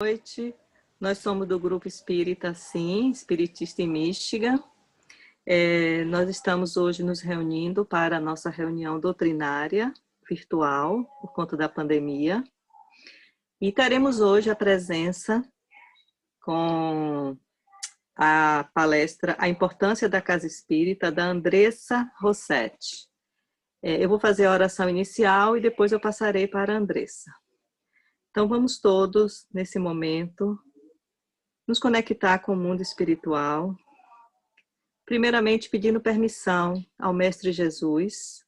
Noite, nós somos do Grupo Espírita, sim, Espiritista em Mística. Nós estamos hoje nos reunindo para a nossa reunião doutrinária virtual, por conta da pandemia. E teremos hoje a presença com a palestra A Importância da Casa Espírita, da Andressa Rossetti. Eu vou fazer a oração inicial e depois eu passarei para a Andressa. Então vamos todos, nesse momento, nos conectar com o mundo espiritual, primeiramente pedindo permissão ao Mestre Jesus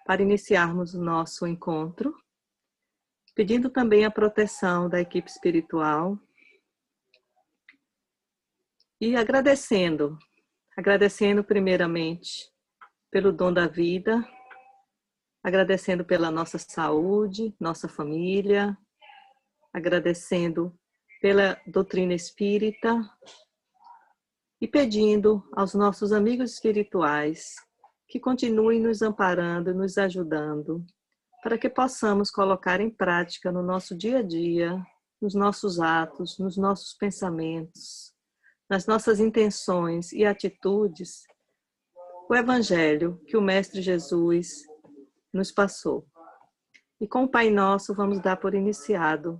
para iniciarmos o nosso encontro, pedindo também a proteção da equipe espiritual e agradecendo primeiramente pelo dom da vida, agradecendo pela nossa saúde, nossa família, agradecendo pela doutrina espírita e pedindo aos nossos amigos espirituais que continuem nos amparando e nos ajudando para que possamos colocar em prática no nosso dia a dia, nos nossos atos, nos nossos pensamentos, nas nossas intenções e atitudes, o Evangelho que o Mestre Jesus nos passou. E com o Pai Nosso vamos dar por iniciado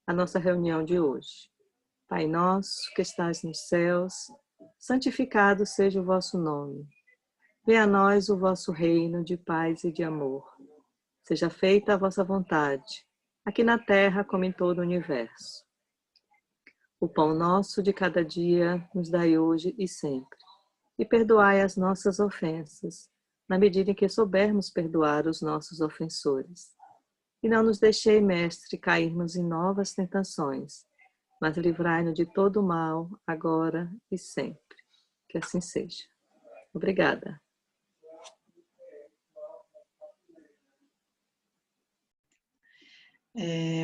a nossa reunião de hoje. Pai nosso, que estais nos céus, santificado seja o vosso nome. Venha a nós o vosso reino de paz e de amor. Seja feita a vossa vontade, aqui na terra como em todo o universo. O pão nosso de cada dia nos dai hoje e sempre. E perdoai as nossas ofensas, na medida em que soubermos perdoar os nossos ofensores. E não nos deixei, Mestre, cairmos em novas tentações, mas livrai-nos de todo o mal, agora e sempre. Que assim seja. Obrigada.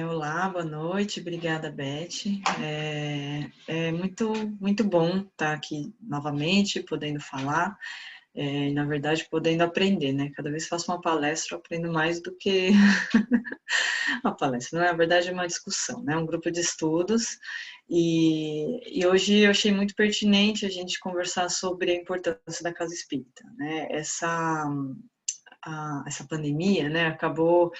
Olá, boa noite, obrigada, Beth. É muito bom estar aqui novamente, podendo falar, na verdade, podendo aprender, né? Cada vez que faço uma palestra, eu aprendo mais do que uma palestra. Na verdade, é uma discussão, né? Um grupo de estudos. E hoje eu achei muito pertinente a gente conversar sobre a importância da casa espírita, né? Essa pandemia, né, acabou,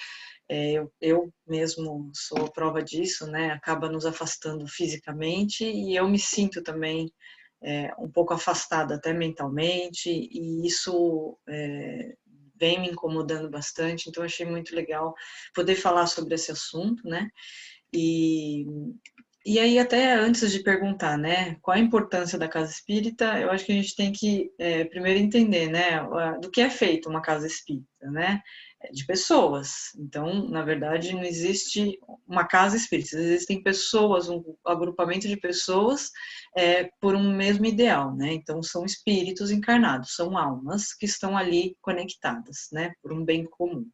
eu mesmo sou a prova disso, né, acaba nos afastando fisicamente e eu me sinto também um pouco afastada até mentalmente e isso vem me incomodando bastante, então achei muito legal poder falar sobre esse assunto, né, e aí, até antes de perguntar, né, qual a importância da casa espírita, eu acho que a gente tem que primeiro entender, né, do que é feita uma casa espírita, né, de pessoas. Então, na verdade, não existe uma casa espírita, existem pessoas, um agrupamento de pessoas por um mesmo ideal, né, então são espíritos encarnados, são almas que estão ali conectadas, né, por um bem comum.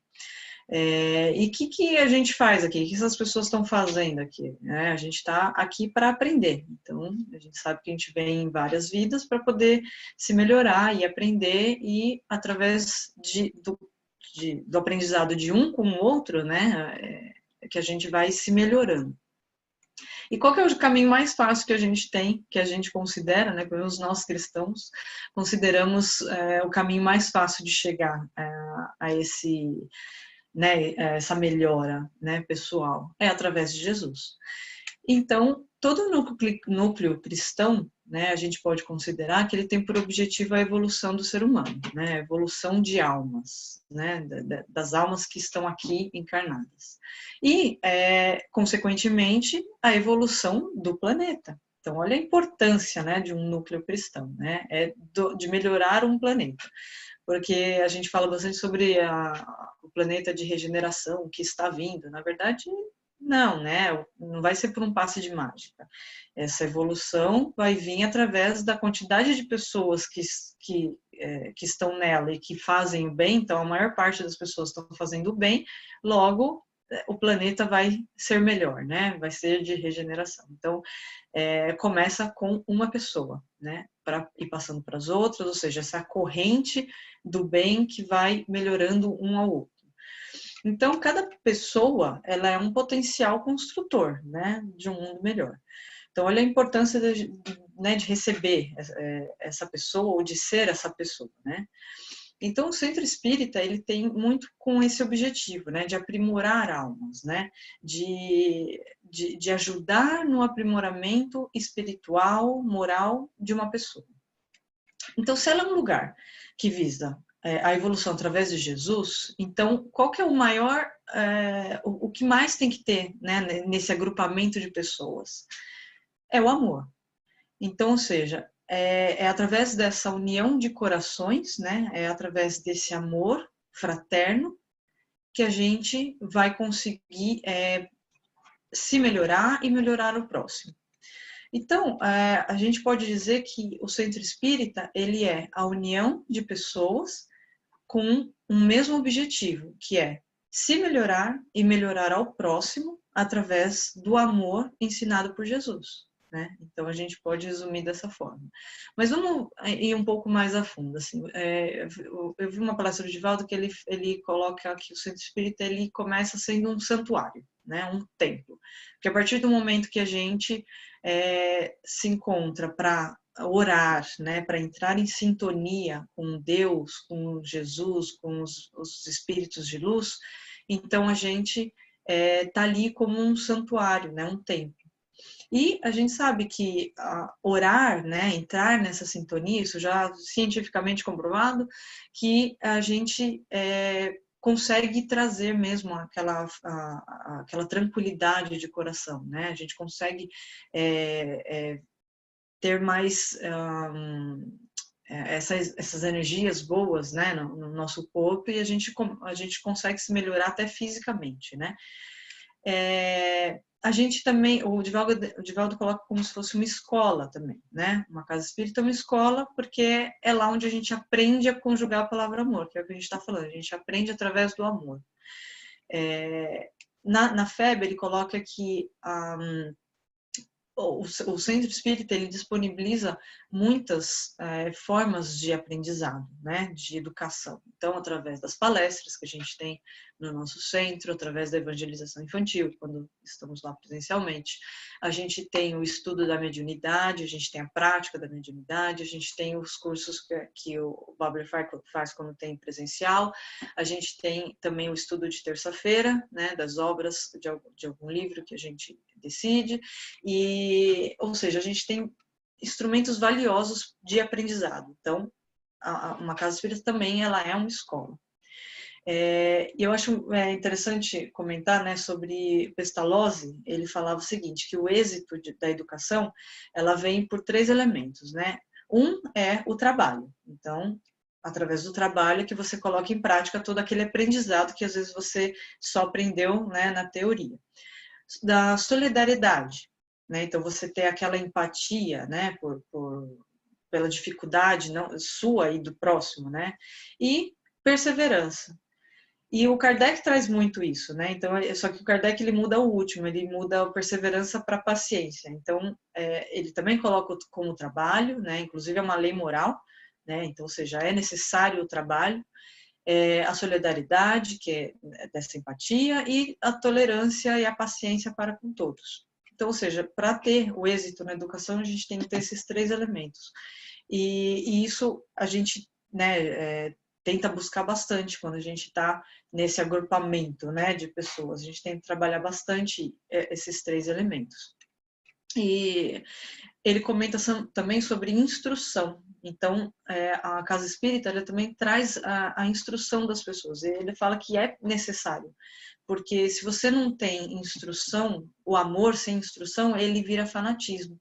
E o que a gente faz aqui? O que essas pessoas estão fazendo aqui? A gente está aqui para aprender. Então, a gente sabe que a gente vem em várias vidas para poder se melhorar e aprender, e através do aprendizado de um com o outro, né, que a gente vai se melhorando. E qual que é o caminho mais fácil que a gente tem, que a gente considera, né, pelo menos nós cristãos, consideramos o caminho mais fácil de chegar a esse... né, essa melhora, né, pessoal, é através de Jesus. Então, todo núcleo cristão, né, a gente pode considerar que ele tem por objetivo a evolução do ser humano, né, a evolução de almas, né, das almas que estão aqui encarnadas. E, consequentemente, a evolução do planeta. Então, olha a importância, né, de um núcleo cristão, né, de melhorar um planeta. Porque a gente fala bastante sobre o planeta de regeneração que está vindo. Na verdade, não, né? Não vai ser por um passe de mágica. Essa evolução vai vir através da quantidade de pessoas que estão nela e que fazem o bem. Então, a maior parte das pessoas estão fazendo o bem, logo o planeta vai ser melhor, né? Vai ser de regeneração. Então, começa com uma pessoa, né? Para ir passando para as outras, ou seja, essa corrente do bem que vai melhorando um ao outro. Então, cada pessoa, ela é um potencial construtor, né, de um mundo melhor. Então, olha a importância né, de receber essa pessoa ou de ser essa pessoa, né? Então, o Centro Espírita, ele tem muito com esse objetivo, né, de aprimorar almas, né, de ajudar no aprimoramento espiritual, moral de uma pessoa. Então, se ela é um lugar que visa a evolução através de Jesus, então, qual que é o maior, o que mais tem que ter, né, nesse agrupamento de pessoas? É o amor. Então, ou seja, é através dessa união de corações, né, é através desse amor fraterno que a gente vai conseguir se melhorar e melhorar o próximo. Então, a gente pode dizer que o Centro Espírita, ele é a união de pessoas com um mesmo objetivo, que é se melhorar e melhorar ao próximo através do amor ensinado por Jesus. Né? Então, a gente pode resumir dessa forma. Mas vamos ir um pouco mais a fundo. Assim, eu vi uma palestra do Divaldo que ele coloca que o Centro Espírita ele começa sendo um santuário, né? Um templo. Porque a partir do momento que a gente se encontra para orar, né, para entrar em sintonia com Deus, com Jesus, com os espíritos de luz, então a gente está ali como um santuário, né, um templo. E a gente sabe que orar, né, entrar nessa sintonia, isso já cientificamente comprovado, que a gente consegue trazer mesmo aquela tranquilidade de coração, né? A gente consegue ter mais essas energias boas, né, no nosso corpo, e a gente consegue se melhorar até fisicamente, né? A gente também, o Divaldo coloca como se fosse uma escola também, né? Uma casa espírita é uma escola porque é lá onde a gente aprende a conjugar a palavra amor, que é o que a gente está falando, a gente aprende através do amor. Na FEB, ele coloca que o Centro Espírita ele disponibiliza muitas formas de aprendizado, né, de educação. Então, através das palestras que a gente tem no nosso centro, através da evangelização infantil, quando estamos lá presencialmente, a gente tem o estudo da mediunidade, a gente tem a prática da mediunidade, a gente tem os cursos que o Babler faz quando tem presencial, a gente tem também o estudo de terça-feira, né, das obras de algum livro que a gente decide, ou seja, a gente tem instrumentos valiosos de aprendizado. Então, uma casa espírita também ela é uma escola. E eu acho interessante comentar, né, sobre Pestalozzi. Ele falava o seguinte, que o êxito da educação ela vem por 3 elementos, né? Um é o trabalho. Então, através do trabalho é que você coloca em prática todo aquele aprendizado que às vezes você só aprendeu, né, na teoria. Da solidariedade, né? Então você ter aquela empatia, né, pela dificuldade não, sua e do próximo, né? E perseverança. E o Kardec traz muito isso, né? Então, só que o Kardec ele muda o último, ele muda a perseverança para paciência. Então, ele também coloca como trabalho, né? Inclusive é uma lei moral, né? Então, ou seja, é necessário o trabalho, a solidariedade, que é dessa empatia, e a tolerância e a paciência para com todos. Então, ou seja, para ter o êxito na educação, a gente tem que ter esses 3 elementos. E isso a gente, né, tenta buscar bastante quando a gente está nesse agrupamento, né, de pessoas. A gente tem que trabalhar bastante esses 3 elementos. E ele comenta também sobre instrução. Então, a Casa Espírita ela também traz a instrução das pessoas. Ele fala que é necessário, porque se você não tem instrução, o amor sem instrução, ele vira fanatismo.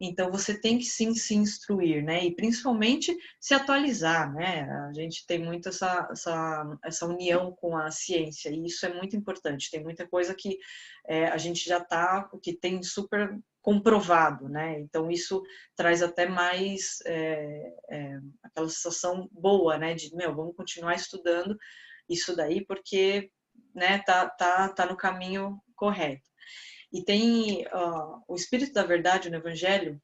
Então, você tem que sim se instruir, né? E principalmente se atualizar, né? A gente tem muito essa união com a ciência, e isso é muito importante. Tem muita coisa que a gente já está, que tem super comprovado, né? Então, isso traz até mais aquela sensação boa, né? De, vamos continuar estudando isso daí, porque né, tá no caminho correto. E tem o Espírito da Verdade no Evangelho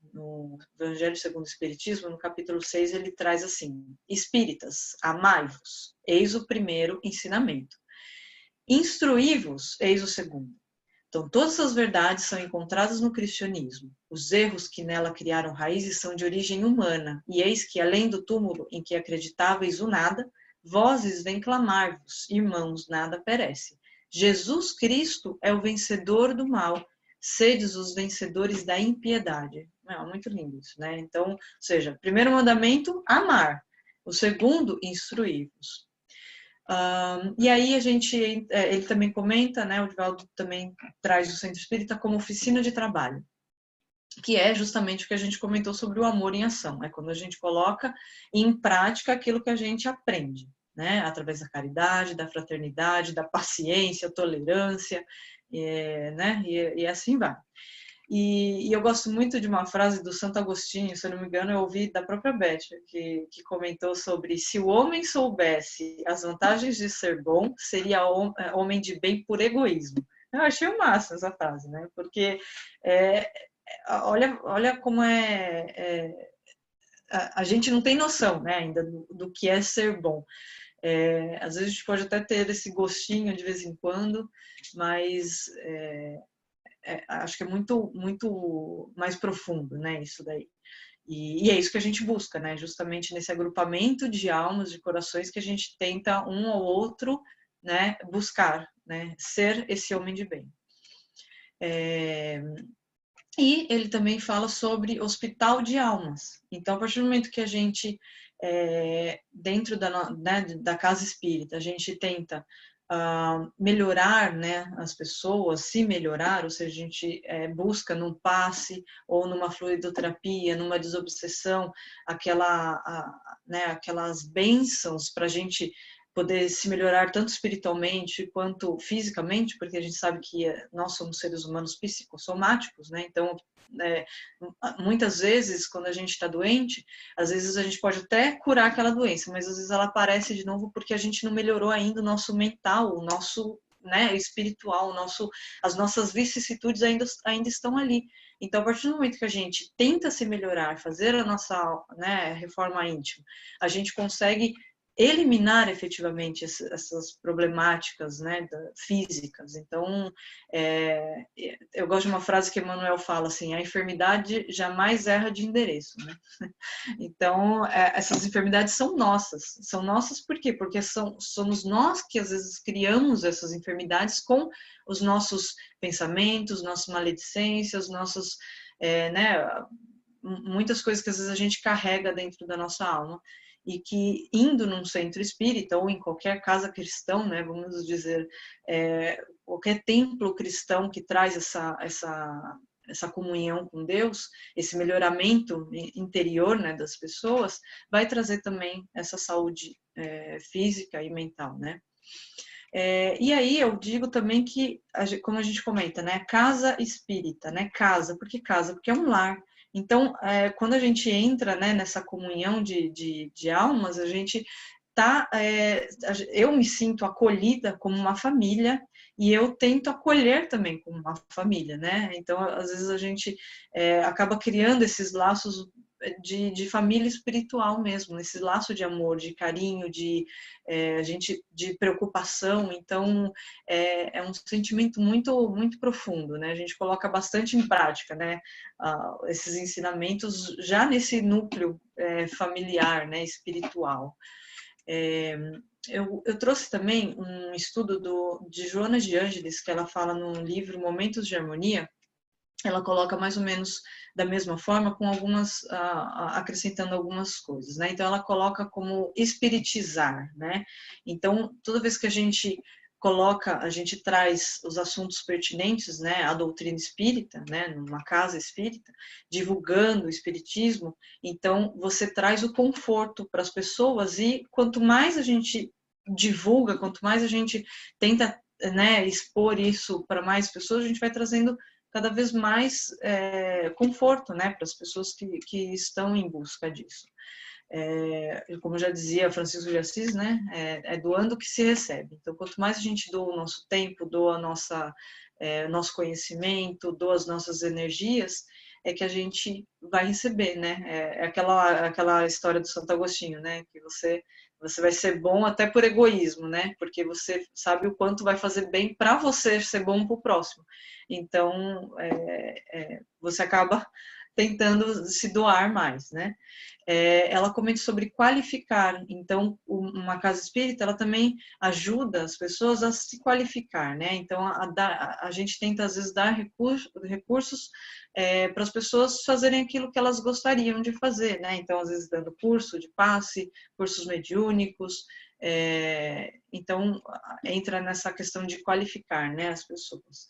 segundo o Espiritismo, no capítulo 6, ele traz assim: Espíritas, amai-vos, eis o primeiro ensinamento. Instruí-vos, eis o segundo. Então, todas essas verdades são encontradas no cristianismo. Os erros que nela criaram raízes são de origem humana, e eis que, além do túmulo em que acreditáveis o nada, vozes vêm clamar-vos, irmãos, nada perece. Jesus Cristo é o vencedor do mal, sedes os vencedores da impiedade. Muito lindo isso, né? Então, ou seja, primeiro mandamento, amar. O segundo, instruí-vos. E aí ele também comenta, né, o Divaldo também traz o Centro Espírita como oficina de trabalho, que é justamente o que a gente comentou sobre o amor em ação, é quando a gente coloca em prática aquilo que a gente aprende, né, através da caridade, da fraternidade, da paciência, tolerância, né, e assim vai. E eu gosto muito de uma frase do Santo Agostinho, se eu não me engano, eu ouvi da própria Beth, que comentou sobre: se o homem soubesse as vantagens de ser bom, seria homem de bem por egoísmo. Eu achei o máximo essa frase, né? Porque olha como a gente não tem noção, né, ainda do que é ser bom. Às vezes a gente pode até ter esse gostinho de vez em quando, mas acho que é muito, muito mais profundo, né, isso daí. E é isso que a gente busca, né, justamente nesse agrupamento de almas, de corações, que a gente tenta um ao outro, né, buscar, né, ser esse homem de bem. E ele também fala sobre hospital de almas. Então, a partir do momento que a gente, dentro da casa espírita, a gente tenta melhorar, né, as pessoas, se melhorar, ou seja, a gente busca num passe ou numa fluidoterapia, numa desobsessão, aquelas bênçãos para a gente poder se melhorar tanto espiritualmente quanto fisicamente, porque a gente sabe que nós somos seres humanos psicossomáticos, né? Então, muitas vezes, quando a gente está doente, às vezes a gente pode até curar aquela doença, mas às vezes ela aparece de novo porque a gente não melhorou ainda o nosso mental, o nosso, né, espiritual, as nossas vicissitudes ainda estão ali. Então, a partir do momento que a gente tenta se melhorar, fazer a nossa, né, reforma íntima, a gente consegue eliminar efetivamente essas problemáticas, né, físicas. Então, eu gosto de uma frase que Emmanuel fala assim: a enfermidade jamais erra de endereço, né? Então, essas enfermidades são nossas por quê? Porque somos nós que às vezes criamos essas enfermidades com os nossos pensamentos, nossas maledicências, né, muitas coisas que às vezes a gente carrega dentro da nossa alma, e que indo num centro espírita ou em qualquer casa cristã, né, vamos dizer, qualquer templo cristão que traz essa comunhão com Deus, esse melhoramento interior, né, das pessoas, vai trazer também essa saúde física e mental, né? E aí eu digo também que, como a gente comenta, né, casa espírita, né, casa, por que casa? Porque é um lar. Então, quando a gente entra, né, nessa comunhão de almas, a gente eu me sinto acolhida como uma família e eu tento acolher também como uma família, né? Então, às vezes a gente acaba criando esses laços de família espiritual mesmo, esse laço de amor, de carinho, de preocupação. Então, é um sentimento muito, muito profundo, né? A gente coloca bastante em prática, né? Esses ensinamentos já nesse núcleo familiar, né? Espiritual. Eu trouxe também um estudo de Joana de Ângeles, que ela fala no livro Momentos de Harmonia. Ela coloca mais ou menos da mesma forma, com acrescentando algumas coisas, né? Então, ela coloca como espiritizar, né? Então, toda vez que a gente traz os assuntos pertinentes, né, à doutrina espírita, né, numa casa espírita, divulgando o espiritismo, então você traz o conforto para as pessoas, e quanto mais a gente divulga, quanto mais a gente tenta, né, expor isso para mais pessoas, a gente vai trazendo cada vez mais conforto, né, para as pessoas que estão em busca disso. Como já dizia Francisco de Assis, né, doando que se recebe. Então, quanto mais a gente doa o nosso tempo, doa nosso conhecimento, doa as nossas energias, é que a gente vai receber, né? É aquela história do Santo Agostinho, né? Que você vai ser bom até por egoísmo, né? Porque você sabe o quanto vai fazer bem para você ser bom para o próximo. Então, você acaba tentando se doar mais, né? Ela comenta sobre qualificar. Então, uma casa espírita, ela também ajuda as pessoas a se qualificar, né? Então, a gente tenta, às vezes, dar recursos para as pessoas fazerem aquilo que elas gostariam de fazer, né? Então, às vezes, dando curso de passe, cursos mediúnicos. Então, entra nessa questão de qualificar, né, as pessoas.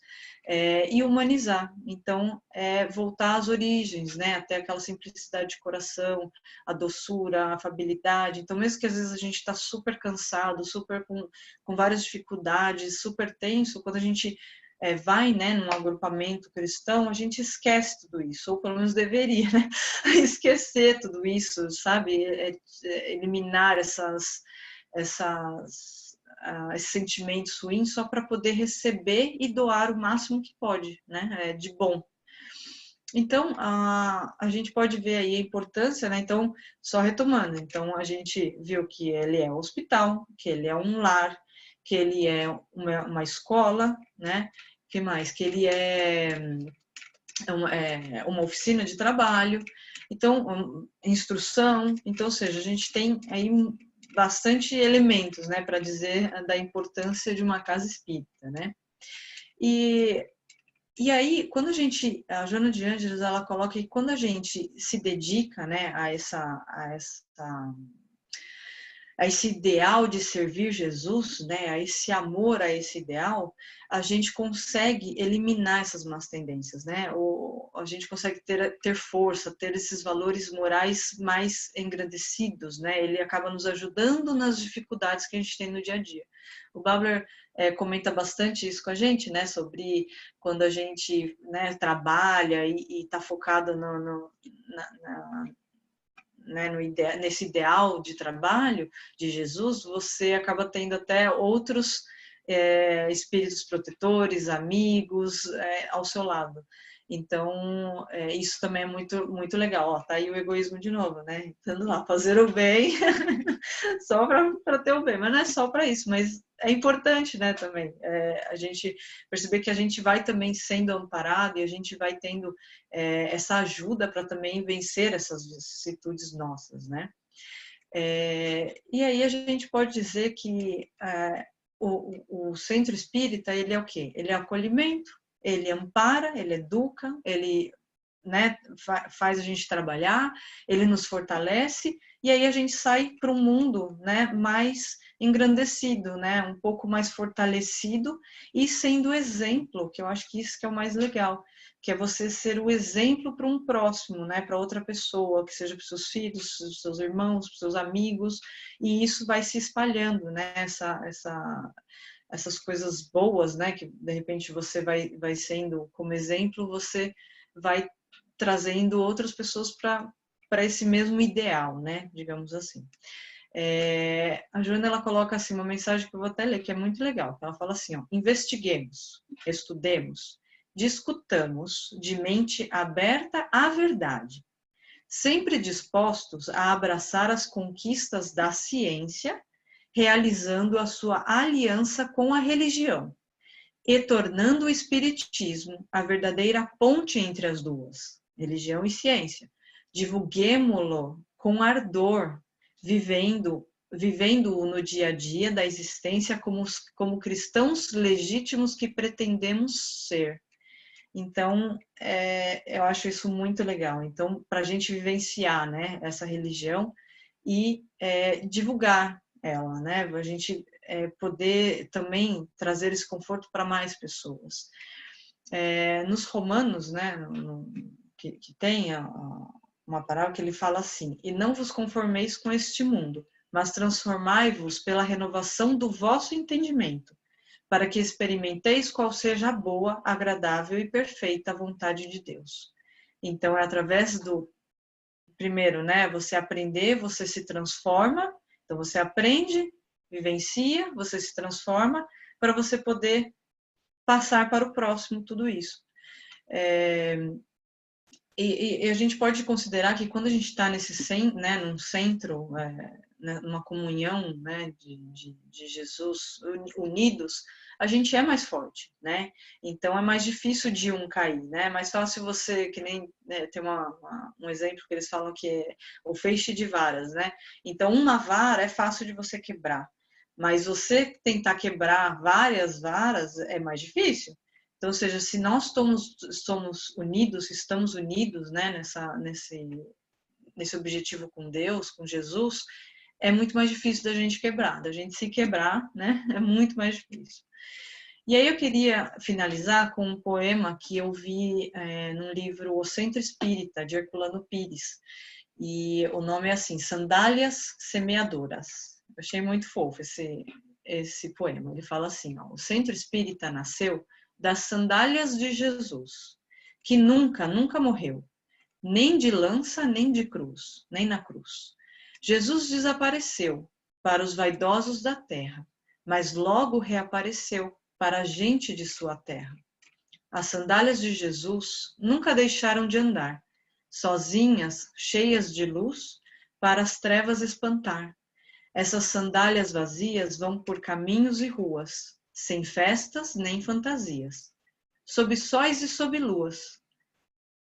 E humanizar. Então, voltar às origens, né? Até aquela simplicidade de coração, a doçura, a afabilidade. Então, mesmo que às vezes a gente está super cansado, super com várias dificuldades, super tenso, quando a gente vai, né, num agrupamento cristão, a gente esquece tudo isso, ou pelo menos deveria, né? Esquecer tudo isso, sabe? Eliminar esses sentimentos ruins só para poder receber e doar o máximo que pode, né? De bom. Então, a gente pode ver aí a importância, né? Então, só retomando, então a gente viu que ele é um hospital, que ele é um lar, que ele é uma escola, né? Que mais? Que ele é uma oficina de trabalho, então, instrução, então, ou seja, a gente tem aí bastante elementos, né, para dizer da importância de uma casa espírita, né? E aí, quando a Joana de Ângeles, ela coloca que quando a gente se dedica, né, a esse ideal de servir Jesus, né, a esse amor a esse ideal, a gente consegue eliminar essas más tendências, né? Ou a gente consegue ter força, ter esses valores morais mais engrandecidos, né? Ele acaba nos ajudando nas dificuldades que a gente tem no dia a dia. O Babler comenta bastante isso com a gente, né? Sobre quando a gente, né, trabalha e está focado né, nesse ideal de trabalho de Jesus, você acaba tendo até outros espíritos protetores, amigos ao seu lado. Então, isso também é muito, muito legal. Ó, tá aí o egoísmo de novo, né? Estando lá, fazer o bem só para ter o bem. Mas não é só para isso, mas é importante, né, também. A gente perceber que a gente vai também sendo amparado e a gente vai tendo essa ajuda para também vencer essas vicissitudes nossas, né? E aí a gente pode dizer que o centro espírita, ele é o quê? Ele é acolhimento, ele ampara, ele educa, ele, né, faz a gente trabalhar, ele nos fortalece, e aí a gente sai para um mundo, né, mais engrandecido, né, um pouco mais fortalecido e sendo exemplo, que eu acho que isso que é o mais legal, que é você ser o exemplo para um próximo, né, para outra pessoa, que seja para os seus filhos, para os seus irmãos, para os seus amigos, e isso vai se espalhando, né, essas coisas boas, né, que de repente você vai sendo como exemplo, você vai trazendo outras pessoas para esse mesmo ideal, né, digamos assim. A Joana, ela coloca assim uma mensagem que eu vou até ler, que é muito legal. Ela fala assim, ó: investiguemos, estudemos, discutamos de mente aberta à verdade, sempre dispostos a abraçar as conquistas da ciência, realizando a sua aliança com a religião e tornando o espiritismo a verdadeira ponte entre as duas, religião e ciência. Divulguemo-lo com ardor, vivendo-o no dia a dia da existência como cristãos legítimos que pretendemos ser. Então, eu acho isso muito legal. Então, para a gente vivenciar, né, essa religião e divulgar ela, né, a gente poder também trazer esse conforto para mais pessoas. Nos Romanos, né, que tem uma parábola que ele fala assim: e não vos conformeis com este mundo, mas transformai-vos pela renovação do vosso entendimento, para que experimenteis qual seja a boa, agradável e perfeita vontade de Deus. Então, é através do, primeiro, né, você aprender, você se transforma, então você aprende, vivencia, você se transforma, para você poder passar para o próximo tudo isso. E a gente pode considerar que quando a gente está num centro, numa comunhão, né, de Jesus, unidos, a gente é mais forte, né? Então é mais difícil de um cair, né? É mais fácil você, que nem, né, tem um exemplo que eles falam que é o feixe de varas, né? Então uma vara é fácil de você quebrar, mas você tentar quebrar várias varas é mais difícil. Então, ou seja, se nós estamos unidos, né, nesse objetivo com Deus, com Jesus, é muito mais difícil da gente quebrar. Da gente se quebrar, né, é muito mais difícil. E aí eu queria finalizar com um poema que eu vi no livro O Centro Espírita, de Herculano Pires. E o nome é assim, Sandálias Semeadoras. Eu achei muito fofo esse poema. Ele fala assim, ó, o Centro Espírita nasceu das sandálias de Jesus, que nunca, nunca morreu, nem de lança, nem de cruz, nem na cruz. Jesus desapareceu para os vaidosos da terra, mas logo reapareceu para a gente de sua terra. As sandálias de Jesus nunca deixaram de andar, sozinhas, cheias de luz, para as trevas espantar. Essas sandálias vazias vão por caminhos e ruas, sem festas nem fantasias, sob sóis e sob luas.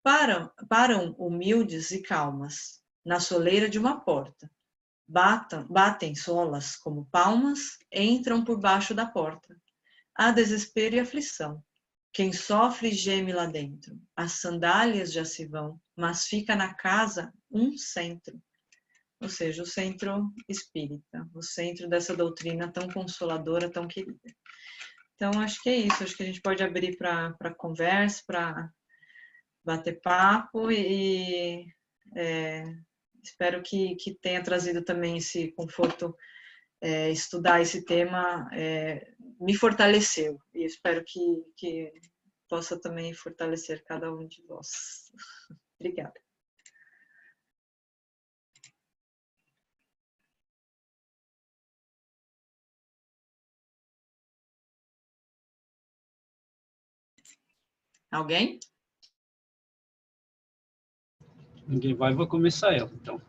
Param humildes e calmas, na soleira de uma porta. Batem solas como palmas, entram por baixo da porta. Há desespero e aflição. Quem sofre geme lá dentro. As sandálias já se vão, mas fica na casa um centro. Ou seja, o centro espírita, o centro dessa doutrina tão consoladora, tão querida. Então, acho que é isso. Acho que a gente pode abrir para conversa, para bater papo e espero que tenha trazido também esse conforto. Estudar esse tema me fortaleceu e espero que possa também fortalecer cada um de vós. Obrigada. Alguém? Ninguém vai, vou começar eu, então.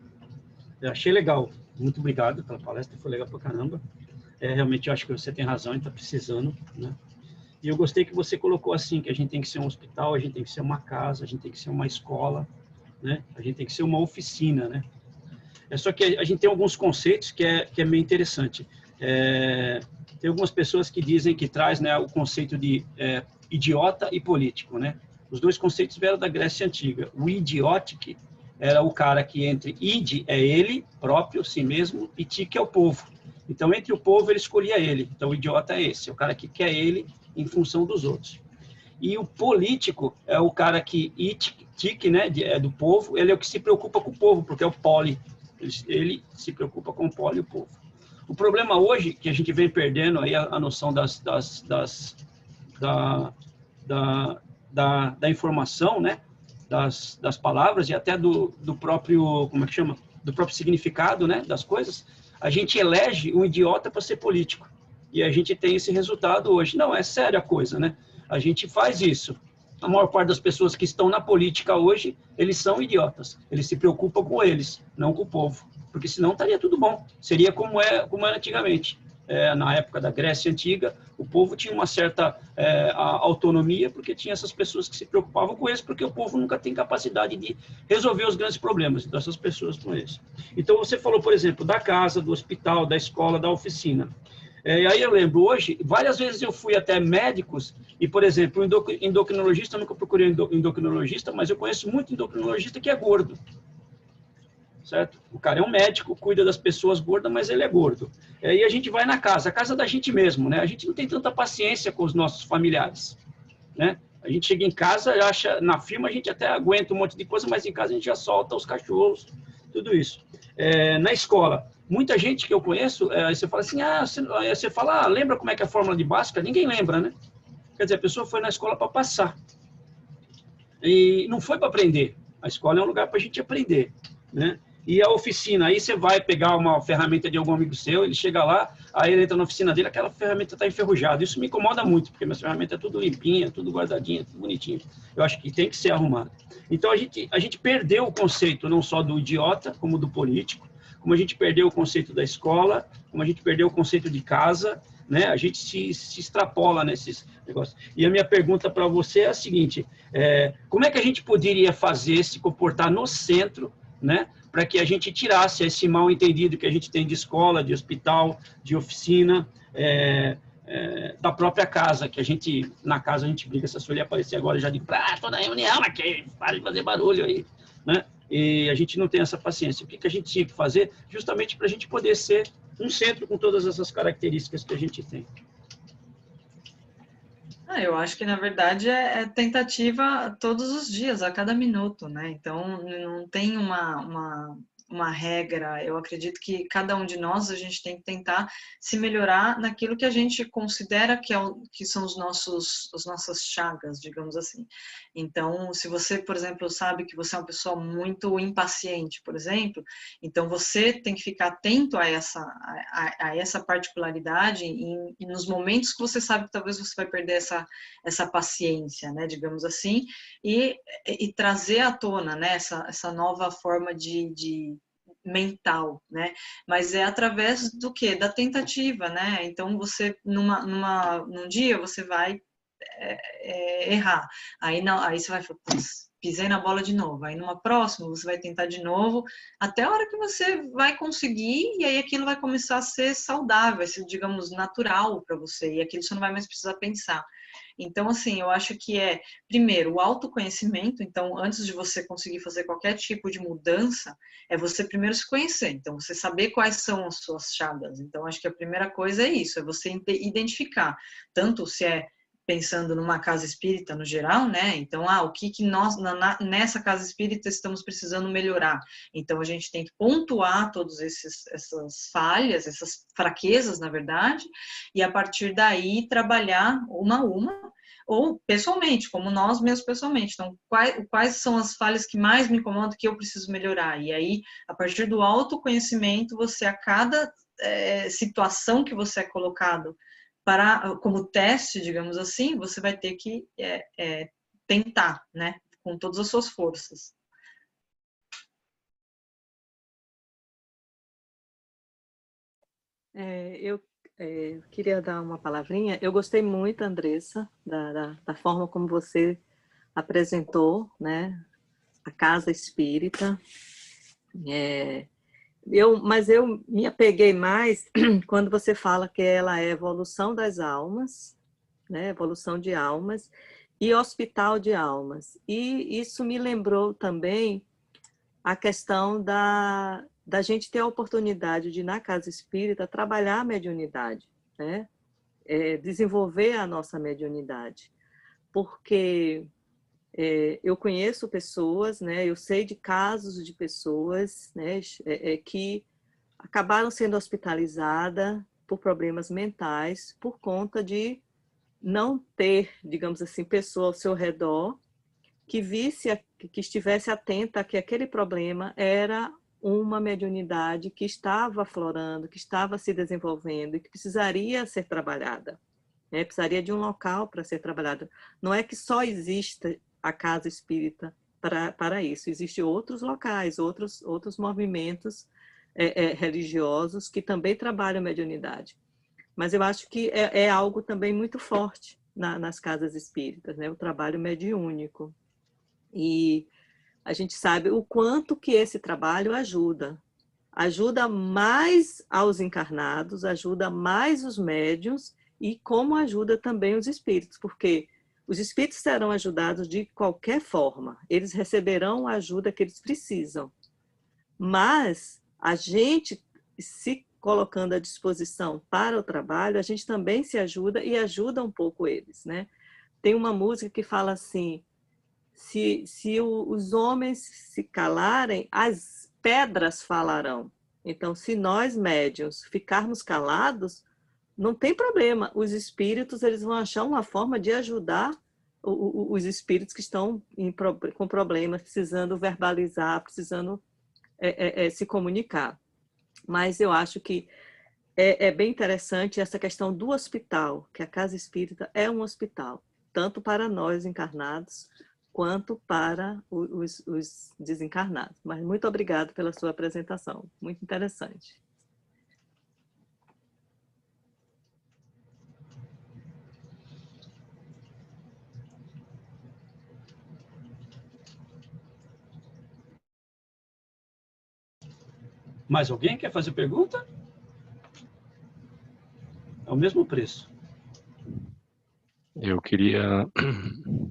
Eu achei legal, muito obrigado pela palestra, foi legal pra caramba. Realmente eu acho que você tem razão, a gente está precisando, né? E eu gostei que você colocou assim, que a gente tem que ser um hospital, a gente tem que ser uma casa, a gente tem que ser uma escola, né? A gente tem que ser uma oficina, né? Só que a gente tem alguns conceitos que é meio interessante. Tem algumas pessoas que dizem que traz, né, o conceito de idiota e político, né? Os dois conceitos vieram da Grécia Antiga. O idiotic era o cara que entre id é ele próprio, si mesmo, e tic é o povo. Então, entre o povo, ele escolhia ele. Então, o idiota é esse, é o cara que quer ele em função dos outros. E o político é o cara que, tic, né, é do povo, ele é o que se preocupa com o povo, porque é o poli. Ele se preocupa com o poli e o povo. O problema hoje, que a gente vem perdendo aí a noção da informação, né, das palavras e até do próprio, como é que chama? Do próprio significado, né, das coisas, a gente elege um idiota para ser político. E a gente tem esse resultado hoje. Não, é séria a coisa, né? A gente faz isso. A maior parte das pessoas que estão na política hoje, eles são idiotas. Eles se preocupam com eles, não com o povo. Porque senão estaria tudo bom. Seria como era antigamente. Na época da Grécia Antiga, o povo tinha uma certa autonomia, porque tinha essas pessoas que se preocupavam com eles, porque o povo nunca tem capacidade de resolver os grandes problemas dessas pessoas com eles. Então, você falou, por exemplo, da casa, do hospital, da escola, da oficina. E aí eu lembro, hoje, várias vezes eu fui até médicos, e, por exemplo, endocrinologista, eu nunca procurei endocrinologista, mas eu conheço muito endocrinologista que é gordo. Certo? O cara é um médico, cuida das pessoas gordas, mas ele é gordo. E a gente vai na casa, a casa da gente mesmo, né? A gente não tem tanta paciência com os nossos familiares, né? A gente chega em casa, acha, na firma a gente até aguenta um monte de coisa, mas em casa a gente já solta os cachorros, tudo isso. Na escola, muita gente que eu conheço, aí você fala assim, você fala, lembra como é que é a fórmula de Bhaskara? Ninguém lembra, né? Quer dizer, a pessoa foi na escola para passar. E não foi para aprender. A escola é um lugar para a gente aprender, né? E a oficina, aí você vai pegar uma ferramenta de algum amigo seu, ele chega lá, aí ele entra na oficina dele, aquela ferramenta está enferrujada. Isso me incomoda muito, porque minha ferramenta é tudo limpinha, tudo guardadinha, tudo bonitinho. Eu acho que tem que ser arrumado. Então, a gente perdeu o conceito não só do idiota, como do político, como a gente perdeu o conceito da escola, como a gente perdeu o conceito de casa, né? A gente se extrapola nesses negócios. E a minha pergunta para você é a seguinte, como é que a gente poderia fazer, se comportar no centro, né? Para que a gente tirasse esse mal entendido que a gente tem de escola, de hospital, de oficina, da própria casa, que a gente, na casa a gente briga, se a Sueli aparecer agora, já digo, toda reunião aqui, para de fazer barulho aí, né? E a gente não tem essa paciência. O que a gente tinha que fazer? Justamente para a gente poder ser um centro com todas essas características que a gente tem. Eu acho que, na verdade, é tentativa todos os dias, a cada minuto, né? Então, não tem uma regra. Eu acredito que cada um de nós, a gente tem que tentar se melhorar naquilo que a gente considera que são as nossas chagas, digamos assim. Então, se você, por exemplo, sabe que você é uma pessoa muito impaciente, por exemplo, então você tem que ficar atento a essa particularidade e nos momentos que você sabe que talvez você vai perder essa paciência, né, digamos assim, e trazer à tona, né, essa nova forma de mental, né, mas é através do quê? Da tentativa, né, então você, num dia você vai errar, aí você vai falar, pisei na bola de novo, aí numa próxima você vai tentar de novo, até a hora que você vai conseguir, e aí aquilo vai começar a ser saudável, vai ser, digamos, natural para você, e aquilo você não vai mais precisar pensar. Então, assim, eu acho que primeiro, o autoconhecimento. Então, antes de você conseguir fazer qualquer tipo de mudança, é você primeiro se conhecer. Então, você saber quais são as suas chagas. Então, acho que a primeira coisa é isso, é você identificar, tanto se é pensando numa casa espírita no geral, né? Então, o que nós, nessa casa espírita, estamos precisando melhorar? Então, a gente tem que pontuar todas essas falhas, essas fraquezas, na verdade, e a partir daí trabalhar uma a uma, ou pessoalmente, como nós mesmos pessoalmente. Então, quais são as falhas que mais me incomodam, que eu preciso melhorar? E aí, a partir do autoconhecimento, você, a cada situação que você é colocado como teste, digamos assim, você vai ter que tentar, né, com todas as suas forças. Eu queria dar uma palavrinha. Eu gostei muito, Andressa, da forma como você apresentou, né, a casa espírita. Mas eu me apeguei mais quando você fala que ela é evolução das almas, né, evolução de almas e hospital de almas. E isso me lembrou também a questão da gente ter a oportunidade de, na casa espírita, trabalhar a mediunidade, né? Desenvolver a nossa mediunidade. Porque eu conheço pessoas, né? Eu sei de casos de pessoas, né? Que acabaram sendo hospitalizadas por problemas mentais por conta de não ter, digamos assim, pessoa ao seu redor que que estivesse atenta a que aquele problema era uma mediunidade que estava aflorando, que estava se desenvolvendo e que precisaria ser trabalhada, né? Precisaria de um local para ser trabalhada. Não é que só exista a casa espírita para isso, existem outros locais, outros movimentos religiosos que também trabalham a mediunidade. Mas eu acho que é algo também muito forte nas casas espíritas, né? O trabalho mediúnico. E a gente sabe o quanto que esse trabalho ajuda. Ajuda mais aos encarnados, ajuda mais os médiuns e como ajuda também os espíritos, porque os espíritos serão ajudados de qualquer forma, eles receberão a ajuda que eles precisam. Mas a gente se colocando à disposição para o trabalho, a gente também se ajuda e ajuda um pouco eles, né? Tem uma música que fala assim: se os homens se calarem, as pedras falarão. Então, se nós, médiuns, ficarmos calados, não tem problema. Os espíritos eles vão achar uma forma de ajudar os espíritos que estão com problemas, precisando verbalizar, precisando se comunicar. Mas eu acho que É bem interessante essa questão do hospital, que a Casa Espírita é um hospital, tanto para nós encarnados, quanto para os desencarnados. Mas muito obrigado pela sua apresentação, muito interessante. Mais alguém quer fazer pergunta? É o mesmo preço. Eu queria...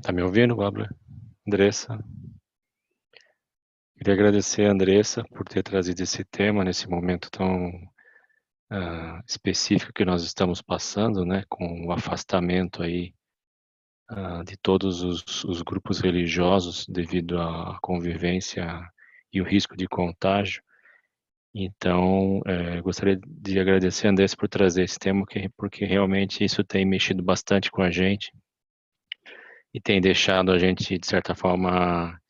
Tá me ouvindo, Bárbara? Andressa? Queria agradecer a Andressa por ter trazido esse tema nesse momento tão específico que nós estamos passando, né? Com o afastamento aí de todos os grupos religiosos devido à convivência e o risco de contágio. Então, gostaria de agradecer a Andressa por trazer esse tema, porque realmente isso tem mexido bastante com a gente e tem deixado a gente, de certa forma,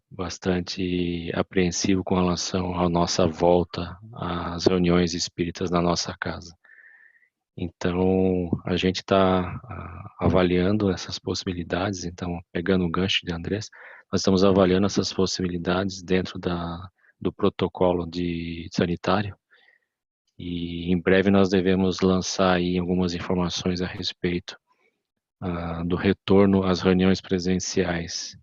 bastante apreensivo com relação à nossa volta às reuniões espíritas na nossa casa. Então, a gente está avaliando essas possibilidades, então, pegando o gancho de Andrés, nós estamos avaliando essas possibilidades dentro do protocolo sanitário, e em breve nós devemos lançar aí algumas informações a respeito do retorno às reuniões presenciais.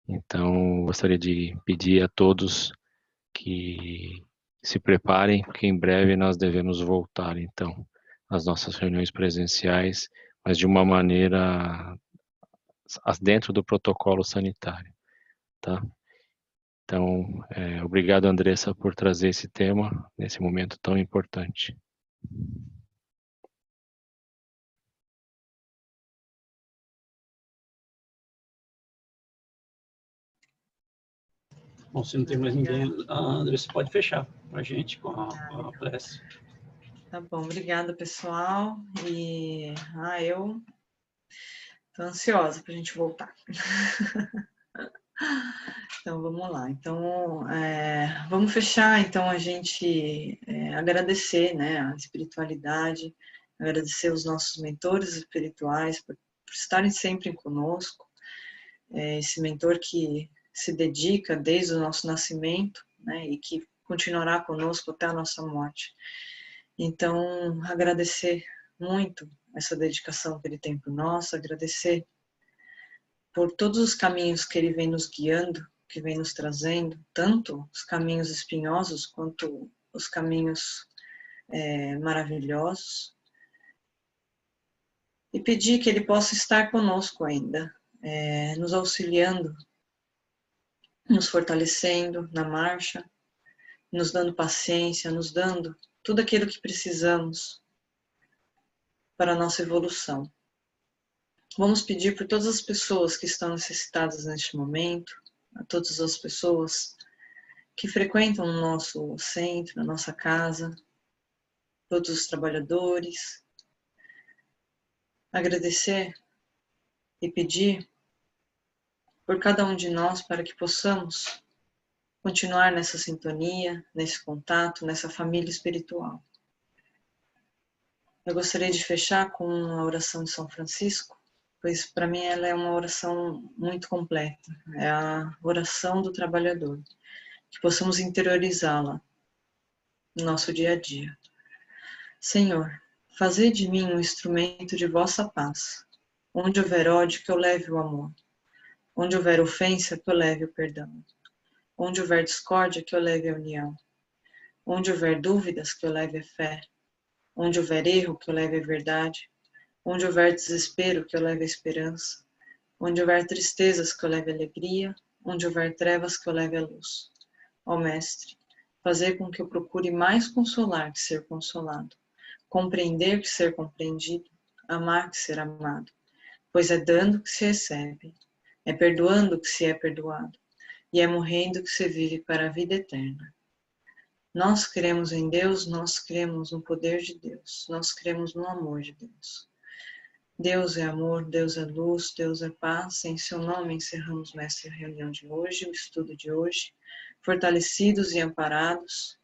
Então, gostaria de pedir a todos que se preparem, porque em breve nós devemos voltar, então, às nossas reuniões presenciais, mas de uma maneira dentro do protocolo sanitário, tá? Então, obrigado, Andressa, por trazer esse tema nesse momento tão importante. Bom, se não tem mais ninguém, a Andressa pode fechar para a gente com a prece. Tá bom, obrigada, pessoal. E eu tô ansiosa para a gente voltar. Então, vamos lá. Então, vamos fechar, então, a gente agradecer, né, a espiritualidade, agradecer os nossos mentores espirituais por estarem sempre conosco, esse mentor que se dedica desde o nosso nascimento, né, e que continuará conosco até a nossa morte. Então, agradecer muito essa dedicação que ele tem por nós, agradecer por todos os caminhos que ele vem nos guiando, que vem nos trazendo, tanto os caminhos espinhosos quanto os caminhos maravilhosos, e pedir que ele possa estar conosco ainda, nos auxiliando, nos fortalecendo na marcha, nos dando paciência, nos dando tudo aquilo que precisamos para a nossa evolução. Vamos pedir por todas as pessoas que estão necessitadas neste momento, a todas as pessoas que frequentam o nosso centro, a nossa casa, todos os trabalhadores. Agradecer e pedir por cada um de nós para que possamos continuar nessa sintonia, nesse contato, nessa família espiritual. Eu gostaria de fechar com a oração de São Francisco, pois para mim ela é uma oração muito completa. É a oração do trabalhador, que possamos interiorizá-la no nosso dia a dia. Senhor, fazei de mim um instrumento de vossa paz. Onde houver ódio, que eu leve o amor. Onde houver ofensa, que eu leve o perdão. Onde houver discórdia, que eu leve a união. Onde houver dúvidas, que eu leve a fé. Onde houver erro, que eu leve a verdade. Onde houver desespero, que eu leve a esperança. Onde houver tristezas, que eu leve a alegria. Onde houver trevas, que eu leve a luz. Ó Mestre, fazer com que eu procure mais consolar que ser consolado. Compreender que ser compreendido. Amar que ser amado. Pois é dando que se recebe. É perdoando que se é perdoado. E é morrendo que se vive para a vida eterna. Nós cremos em Deus, nós cremos no poder de Deus, nós cremos no amor de Deus. Deus é amor, Deus é luz, Deus é paz. Em seu nome encerramos, Mestre, a reunião de hoje, o estudo de hoje, fortalecidos e amparados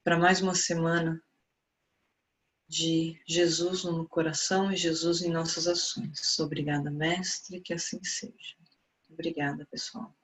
para mais uma semana de Jesus no coração e Jesus em nossas ações. Obrigada, Mestre, que assim seja. Obrigada, pessoal.